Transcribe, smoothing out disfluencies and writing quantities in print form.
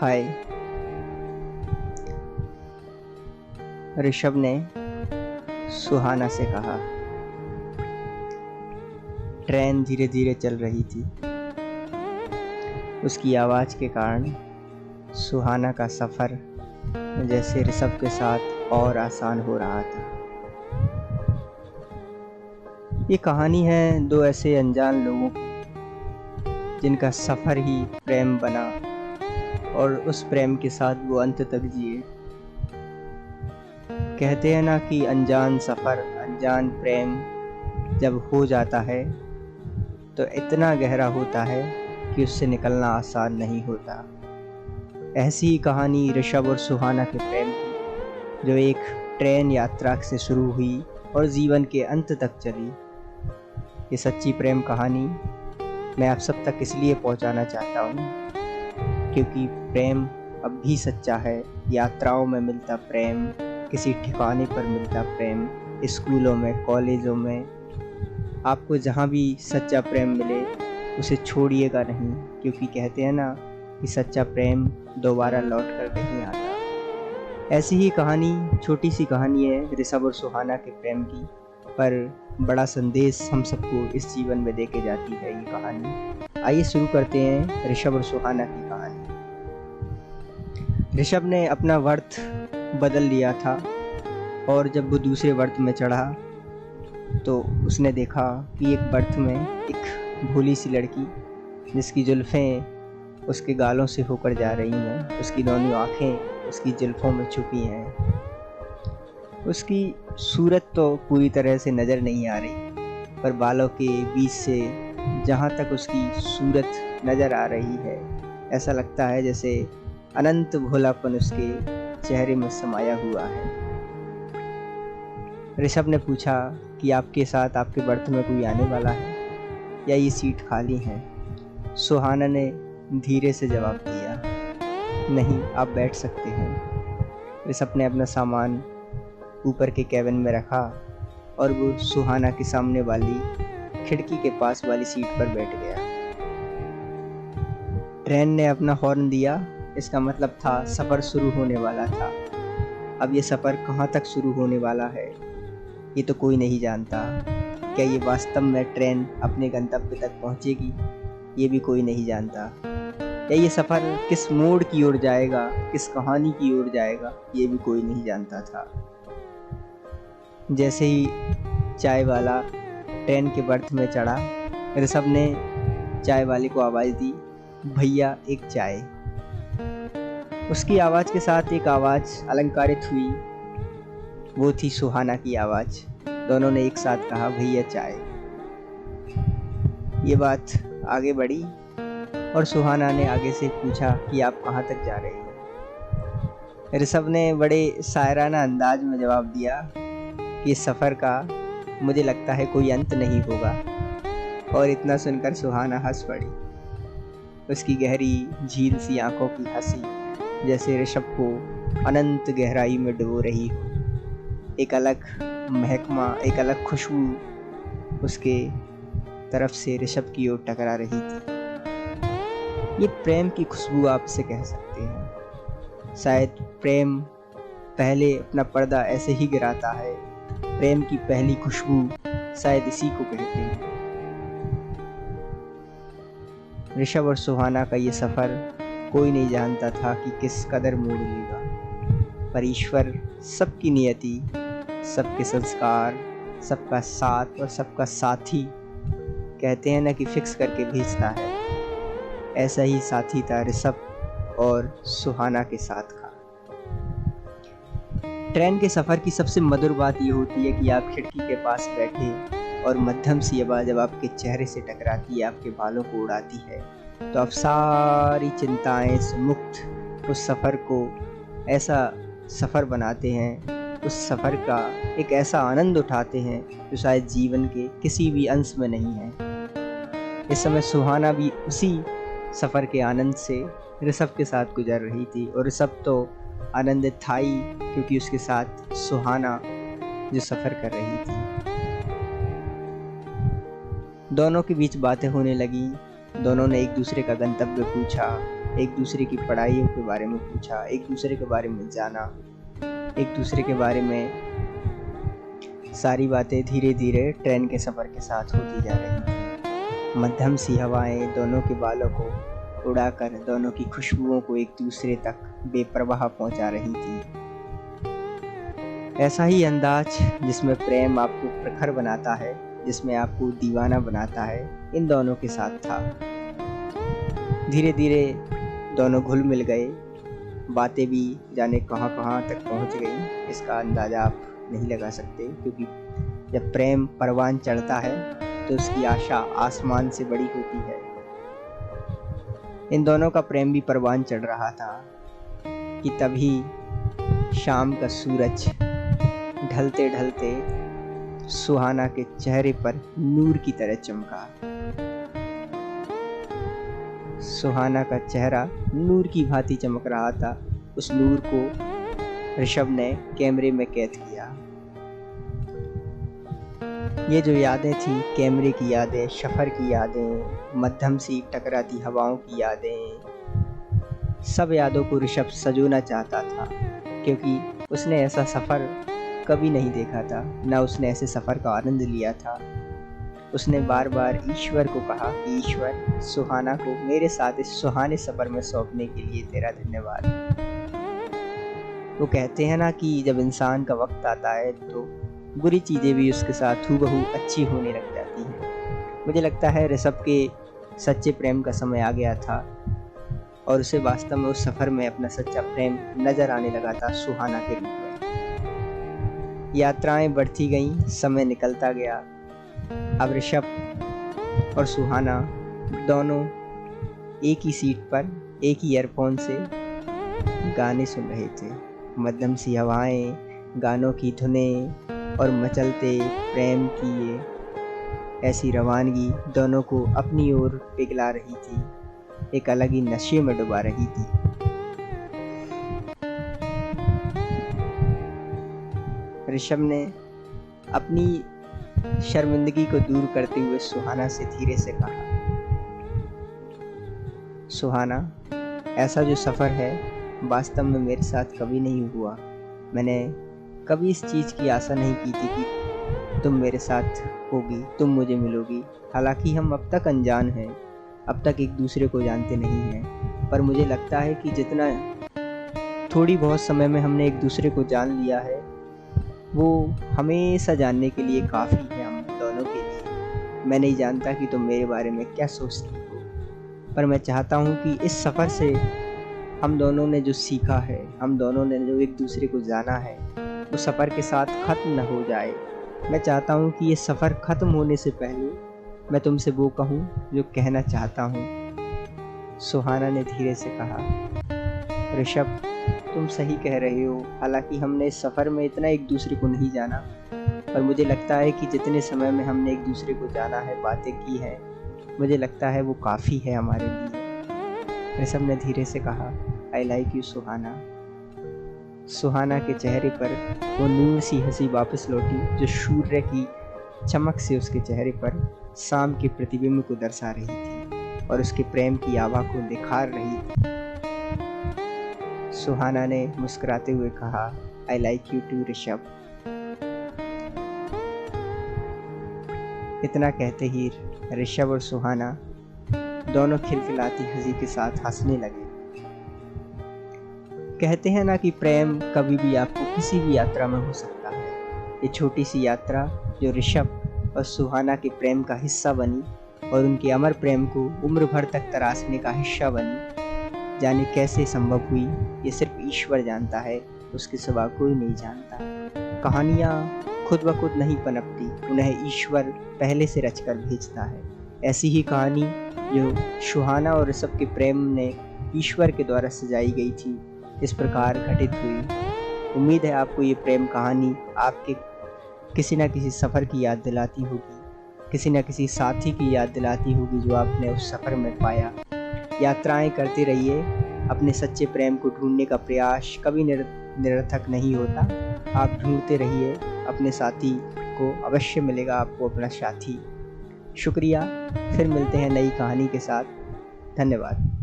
हाय। ऋषभ ने सुहाना से कहा। ट्रेन धीरे धीरे चल रही थी। उसकी आवाज़ के कारण सुहाना का सफ़र जैसे ऋषभ के साथ और आसान हो रहा था। ये कहानी है दो ऐसे अनजान लोगों की जिनका सफ़र ही प्रेम बना और उस प्रेम के साथ वो अंत तक जिए। कहते हैं ना कि अनजान सफ़र, अनजान प्रेम जब हो जाता है तो इतना गहरा होता है कि उससे निकलना आसान नहीं होता। ऐसी ही कहानी ऋषभ और सुहाना के प्रेम की, जो एक ट्रेन यात्रा से शुरू हुई और जीवन के अंत तक चली। ये सच्ची प्रेम कहानी मैं आप सब तक इसलिए पहुंचाना चाहता हूँ क्योंकि प्रेम अब भी सच्चा है। यात्राओं में मिलता प्रेम, किसी ठिकाने पर मिलता प्रेम, स्कूलों में, कॉलेजों में, आपको जहाँ भी सच्चा प्रेम मिले उसे छोड़िएगा नहीं, क्योंकि कहते हैं ना कि सच्चा प्रेम दोबारा लौट कर नहीं आता। ऐसी ही कहानी, छोटी सी कहानी है ऋषभ और सुहाना के प्रेम की, पर बड़ा संदेश हम सबको इस जीवन में देके जाती है ये कहानी। आइए शुरू करते हैं ऋषभ और सुहाना की कहानी। ऋषभ ने अपना वर्थ बदल लिया था और जब वो दूसरे बर्थ में चढ़ा तो उसने देखा कि एक बर्थ में एक भोली सी लड़की, जिसकी जुल्फ़ें उसके गालों से होकर जा रही हैं, उसकी दोनों आँखें उसकी जुल्फ़ों में छुपी हैं। उसकी सूरत तो पूरी तरह से नज़र नहीं आ रही, पर बालों के बीच से जहाँ तक उसकी सूरत नज़र आ रही है, ऐसा लगता है जैसे अनंत भोलापन उसके चेहरे में समाया हुआ है। ऋषभ ने पूछा कि आपके साथ आपके बर्थ में कोई आने वाला है या ये सीट खाली है? सुहाना ने धीरे से जवाब दिया, नहीं, आप बैठ सकते हैं। ऋषभ ने अपना सामान ऊपर के केबिन में रखा और वो सुहाना के सामने वाली खिड़की के पास वाली सीट पर बैठ गया। ट्रेन ने अपना हॉर्न दिया। इसका मतलब था सफ़र शुरू होने वाला था। अब ये सफ़र कहाँ तक शुरू होने वाला है ये तो कोई नहीं जानता। क्या ये वास्तव में ट्रेन अपने गंतव्य तक पहुँचेगी ये भी कोई नहीं जानता। या ये सफ़र किस मोड़ की ओर जाएगा, किस कहानी की ओर जाएगा ये भी कोई नहीं जानता था। जैसे ही चाय वाला ट्रेन के बर्थ में चढ़ा, ऋषभ ने चाय वाले को आवाज़ दी, भैया एक चाय। उसकी आवाज़ के साथ एक आवाज़ अलंकारित हुई, वो थी सुहाना की आवाज़। दोनों ने एक साथ कहा, भैया चाय। ये बात आगे बढ़ी और सुहाना ने आगे से पूछा कि आप कहाँ तक जा रही हैं? ऋषभ ने बड़े शायराना अंदाज में जवाब दिया कि इस सफ़र का मुझे लगता है कोई अंत नहीं होगा। और इतना सुनकर सुहाना हंस पड़ी। उसकी गहरी झील सी आंखों की हंसी जैसे ऋषभ को अनंत गहराई में डुबो रही हो। एक अलग महकमा, एक अलग खुशबू उसके तरफ से ऋषभ की ओर टकरा रही थी। ये प्रेम की खुशबू आप इसे कह सकते हैं। शायद प्रेम पहले अपना पर्दा ऐसे ही गिराता है। प्रेम की पहली खुशबू शायद इसी को कहते हैं। ऋषभ और सुहाना का ये सफ़र कोई नहीं जानता था कि किस कदर मोड़ लेगा, पर ईश्वर सबकी नियति, सबके संस्कार, सबका साथ और सबका साथी, कहते हैं ना कि फिक्स करके भेजता है। ऐसा ही साथी था ऋषभ और सुहाना के साथ का। ट्रेन के सफ़र की सबसे मधुर बात ये होती है कि आप खिड़की के पास बैठे और मध्यम सी हवा जब आपके चेहरे से टकराती है, आपके बालों को उड़ाती है, तो आप सारी चिंताएं से मुक्त उस सफ़र को ऐसा सफ़र बनाते हैं, उस सफ़र का एक ऐसा आनंद उठाते हैं जो शायद जीवन के किसी भी अंश में नहीं है। इस समय सुहाना भी उसी सफ़र के आनंद से ऋषभ के साथ गुजर रही थी और ऋषभ तो आनंदित था ही, क्योंकि उसके साथ सुहाना जो सफ़र कर रही थी। दोनों के बीच बातें होने लगी। दोनों ने एक दूसरे का गंतव्य पूछा एक दूसरे की पढ़ाइयों के बारे में पूछा, एक दूसरे के बारे में जाना, एक दूसरे के बारे में सारी बातें धीरे धीरे ट्रेन के सफ़र के साथ होती जा रही थी। मध्यम सी हवाएं दोनों के बालों को उड़ाकर दोनों की खुशबुओं को एक दूसरे तक बेपरवाह पहुंचा रही थी। ऐसा ही अंदाज जिसमें प्रेम आपको प्रखर बनाता है, जिसमें आपको दीवाना बनाता है, इन दोनों के साथ था। धीरे धीरे दोनों घुल मिल गए, बातें भी जाने कहाँ कहाँ तक पहुँच गई, इसका अंदाज़ा आप नहीं लगा सकते, क्योंकि जब प्रेम परवान चढ़ता है तो उसकी आशा आसमान से बड़ी होती है। इन दोनों का प्रेम भी परवान चढ़ रहा था कि तभी शाम का सूरज ढलते ढलते सुहाना के चेहरे पर नूर की तरह चमका। सुहाना का चेहरा नूर की भांति चमक रहा था। उस नूर को ऋषभ ने कैमरे में कैद किया। ये जो यादें थी, कैमरे की यादें, सफ़र की यादें, मध्यम सी टकराती हवाओं की यादें, सब यादों को ऋषभ सजोना चाहता था, क्योंकि उसने ऐसा सफ़र कभी नहीं देखा था, ना उसने ऐसे सफ़र का आनंद लिया था। उसने बार बार ईश्वर को कहा कि ईश्वर, सुहाना को मेरे साथ इस सुहाने सफ़र में सौंपने के लिए तेरा धन्यवाद। वो कहते हैं ना कि जब इंसान का वक्त आता है तो बुरी चीज़ें भी उसके साथ हूबहू अच्छी होने लग जाती हैं। मुझे लगता है ऋषभ के सच्चे प्रेम का समय आ गया था और उसे वास्तव में उस सफ़र में अपना सच्चा प्रेम नज़र आने लगा था सुहाना के रूप में। यात्राएं बढ़ती गईं, समय निकलता गया। अब ऋषभ और सुहाना दोनों एक ही सीट पर एक ही ईयरफोन से गाने सुन रहे थे। मध्यम सी हवाएं, गानों की धुनें और मचलते प्रेम की ये ऐसी रवानगी दोनों को अपनी ओर पिघला रही थी, एक अलग ही नशे में डुबा रही थी। ऋषभ ने अपनी शर्मिंदगी को दूर करते हुए सुहाना से धीरे से कहा, सुहाना, ऐसा जो सफ़र है वास्तव में मेरे साथ कभी नहीं हुआ। मैंने कभी इस चीज़ की आशा नहीं की थी कि तुम मेरे साथ होगी, तुम मुझे मिलोगी। हालांकि हम अब तक अनजान हैं, अब तक एक दूसरे को जानते नहीं हैं, पर मुझे लगता है कि जितना थोड़ी बहुत समय में हमने एक दूसरे को जान लिया है, वो हमेशा जानने के लिए काफ़ी है हम दोनों के लिए। मैं नहीं जानता कि तुम मेरे बारे में क्या सोचती हो, पर मैं चाहता हूँ कि इस सफ़र से हम दोनों ने जो सीखा है, हम दोनों ने जो एक दूसरे को जाना है, वो सफ़र के साथ ख़त्म न हो जाए। मैं चाहता हूँ कि ये सफ़र ख़त्म होने से पहले मैं तुमसे वो कहूँ जो कहना चाहता हूँ। सुहाना ने धीरे से कहा, ऋषभ, तुम सही कह रहे हो। हालांकि हमने इस सफ़र में इतना एक दूसरे को नहीं जाना, पर मुझे लगता है कि जितने समय में हमने एक दूसरे को जाना है, बातें की हैं, मुझे लगता है वो काफ़ी है हमारे लिए। ऋषभ ने धीरे से कहा, आई लाइक यू सुहाना। सुहाना के चेहरे पर वो नूर सी हंसी वापस लौटी जो सूर्य की चमक से उसके चेहरे पर शाम के प्रतिबिंब को दर्शा रही थी और उसके प्रेम की आभा को निखार रही थी। सुहाना ने मुस्कुराते हुए कहा, I like you too Rishabh. इतना कहते ही ऋषभ और सुहाना दोनों खिलखिलाती हंसी के साथ हंसने लगे। कहते हैं ना कि प्रेम कभी भी आपको किसी भी यात्रा में हो सकता है। ये छोटी सी यात्रा जो ऋषभ और सुहाना के प्रेम का हिस्सा बनी और उनके अमर प्रेम को उम्र भर तक तराशने का हिस्सा बनी, जाने कैसे संभव हुई, ये सिर्फ ईश्वर जानता है, उसके सिवा कोई नहीं जानता। कहानियाँ खुद ब खुद नहीं पनपती, उन्हें ईश्वर पहले से रचकर भेजता है। ऐसी ही कहानी जो सुहाना और ऋषभ के प्रेम ने ईश्वर के द्वारा सजाई गई थी, इस प्रकार घटित हुई। उम्मीद है आपको ये प्रेम कहानी आपके किसी न किसी सफ़र की याद दिलाती होगी, किसी न किसी साथी की याद दिलाती होगी जो आपने उस सफ़र में पाया। यात्राएं करते रहिए, अपने सच्चे प्रेम को ढूंढने का प्रयास कभी निरर्थक नहीं होता। आप ढूंढते रहिए, अपने साथी को अवश्य मिलेगा आपको अपना साथी। शुक्रिया, फिर मिलते हैं नई कहानी के साथ। धन्यवाद।